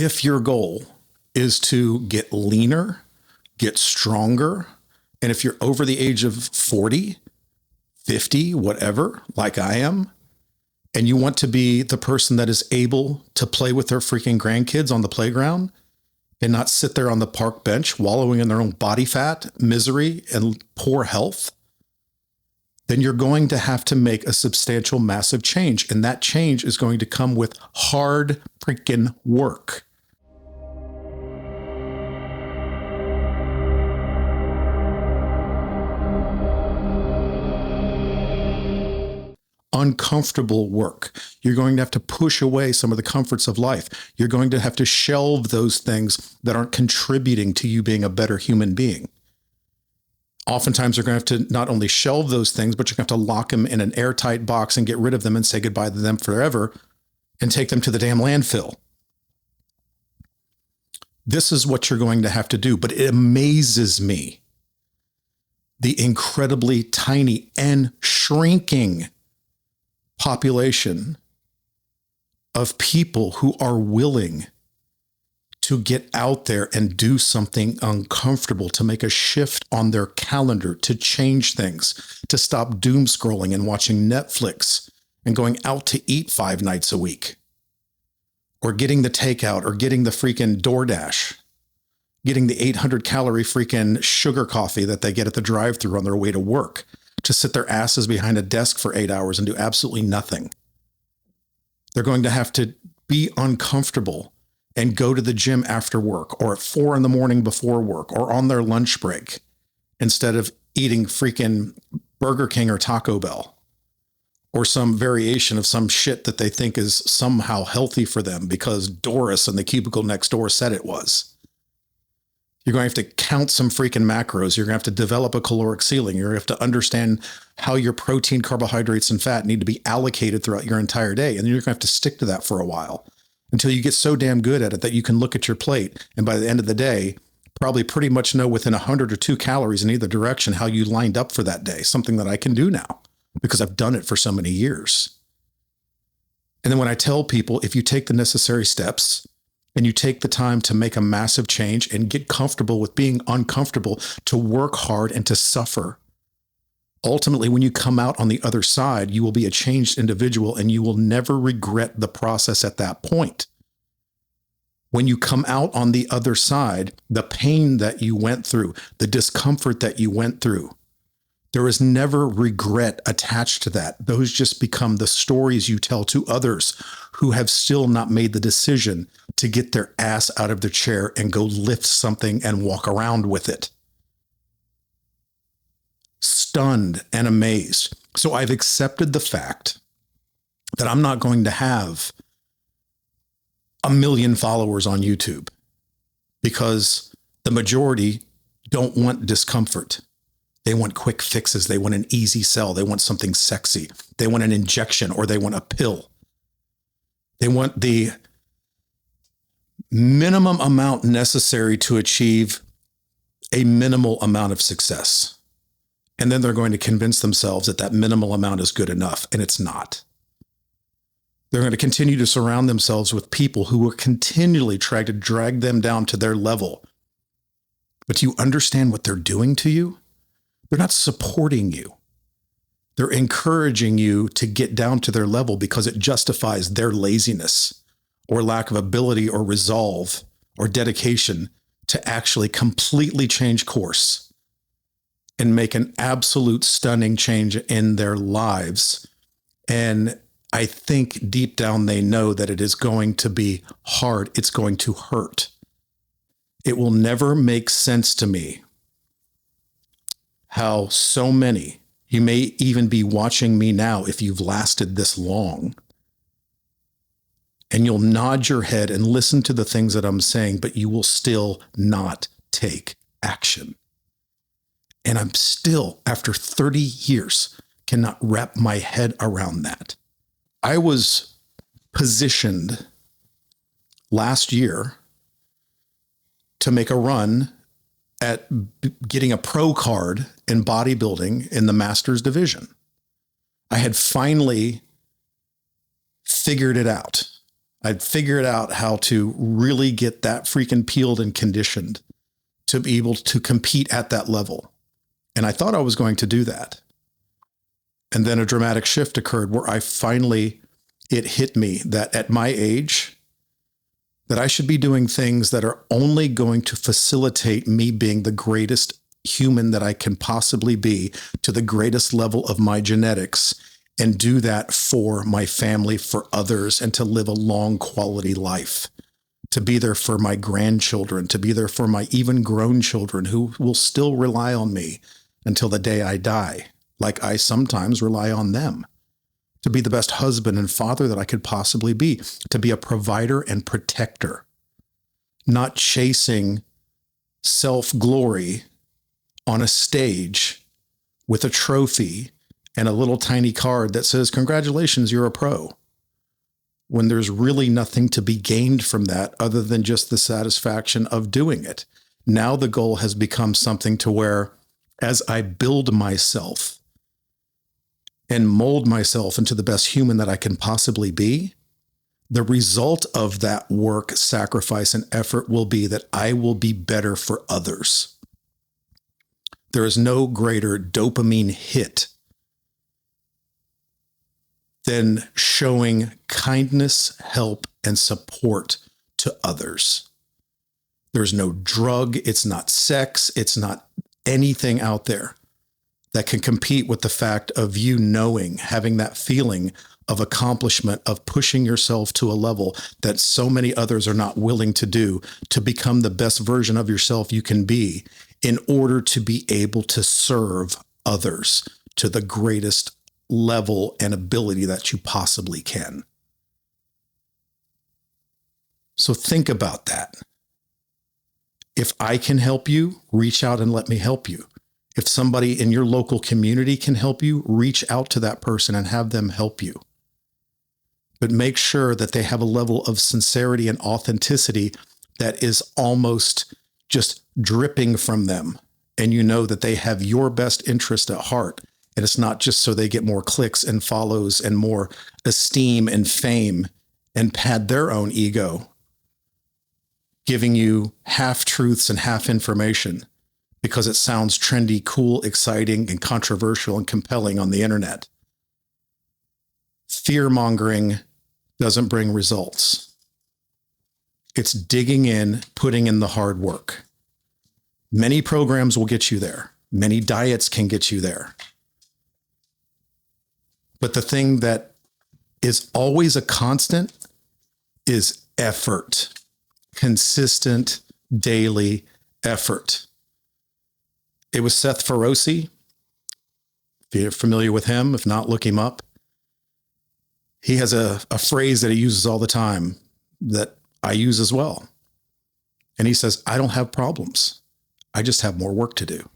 If your goal is to get leaner, get stronger, and if you're over the age of 40, 50, whatever, like I am, and you want to be the person that is able to play with their freaking grandkids on the playground and not sit there on the park bench wallowing in their own body fat, misery, and poor health, then you're going to have to make a substantial, massive change. And that change is going to come with hard freaking work. Uncomfortable work. You're going to have to push away some of the comforts of life. You're going to have to shelve those things that aren't contributing to you being a better human being. Oftentimes, you're going to have to not only shelve those things, but you're going to have to lock them in an airtight box and get rid of them and say goodbye to them forever and take them to the damn landfill. This is what you're going to have to do. But it amazes me the incredibly tiny and shrinking population of people who are willing to get out there and do something uncomfortable, to make a shift on their calendar, to change things, to stop doom scrolling and watching Netflix and going out to eat 5 nights a week, or getting the takeout, or getting the freaking DoorDash, getting the 800 calorie freaking sugar coffee that they get at the drive-thru on their way to work, to sit their asses behind a desk for 8 hours and do absolutely nothing. They're going to have to be uncomfortable and go to the gym after work, or at 4 a.m. before work, or on their lunch break, instead of eating freaking Burger King or Taco Bell, or some variation of some shit that they think is somehow healthy for them because Doris in the cubicle next door said it was. You're going to have to count some freaking macros. You're going to have to develop a caloric ceiling. You're going to have to understand how your protein, carbohydrates, and fat need to be allocated throughout your entire day. And then you're going to have to stick to that for a while until you get so damn good at it that you can look at your plate and by the end of the day, probably pretty much know within 100 or 2 calories in either direction how you lined up for that day, something that I can do now because I've done it for so many years. And then when I tell people, if you take the necessary steps and you take the time to make a massive change and get comfortable with being uncomfortable, to work hard and to suffer, ultimately, when you come out on the other side, you will be a changed individual and you will never regret the process at that point. When you come out on the other side, the pain that you went through, the discomfort that you went through, there is never regret attached to that. Those just become the stories you tell to others who have still not made the decision to get their ass out of their chair and go lift something and walk around with it. Stunned and amazed. So I've accepted the fact that I'm not going to have 1 million followers on YouTube because the majority don't want discomfort. They want quick fixes. They want an easy sell. They want something sexy. They want an injection or they want a pill. They want the minimum amount necessary to achieve a minimal amount of success. And then they're going to convince themselves that that minimal amount is good enough, and it's not. They're going to continue to surround themselves with people who will continually try to drag them down to their level. But do you understand what they're doing to you? They're not supporting you. They're encouraging you to get down to their level because it justifies their laziness or lack of ability or resolve or dedication to actually completely change course and make an absolute stunning change in their lives. And I think deep down they know that it is going to be hard. It's going to hurt. It will never make sense to me how so many, you may even be watching me now if you've lasted this long, and you'll nod your head and listen to the things that I'm saying, but you will still not take action. And I'm still, after 30 years, cannot wrap my head around that. I was positioned last year to make a run at getting a pro card in bodybuilding in the Masters division. I had finally figured it out. I'd figured out how to really get that freaking peeled and conditioned to be able to compete at that level. And I thought I was going to do that. And then a dramatic shift occurred where it hit me that at my age, that I should be doing things that are only going to facilitate me being the greatest human that I can possibly be to the greatest level of my genetics, and do that for my family, for others, and to live a long quality life, to be there for my grandchildren, to be there for my even grown children who will still rely on me until the day I die, like I sometimes rely on them, to be the best husband and father that I could possibly be, to be a provider and protector, not chasing self-glory on a stage with a trophy and a little tiny card that says, congratulations, you're a pro, when there's really nothing to be gained from that other than just the satisfaction of doing it. Now the goal has become something to where, as I build myself and mold myself into the best human that I can possibly be, the result of that work, sacrifice, and effort will be that I will be better for others. There is no greater dopamine hit than showing kindness, help, and support to others. There's no drug, it's not sex, it's not anything out there that can compete with the fact of you knowing, having that feeling of accomplishment, of pushing yourself to a level that so many others are not willing to do, to become the best version of yourself you can be in order to be able to serve others to the greatest level and ability that you possibly can. So think about that. If I can help you, reach out and let me help you. If somebody in your local community can help you, reach out to that person and have them help you. But make sure that they have a level of sincerity and authenticity that is almost just dripping from them. And you know that they have your best interest at heart. And it's not just so they get more clicks and follows and more esteem and fame and pad their own ego, giving you half truths and half information because it sounds trendy, cool, exciting, and controversial and compelling on the internet. Fear-mongering doesn't bring results. It's digging in, putting in the hard work. Many programs will get you there. Many diets can get you there. But the thing that is always a constant is effort. Consistent, daily effort. It was Seth Feroce. If you're familiar with him, if not, look him up. He has a phrase that he uses all the time that I use as well. And he says, I don't have problems. I just have more work to do.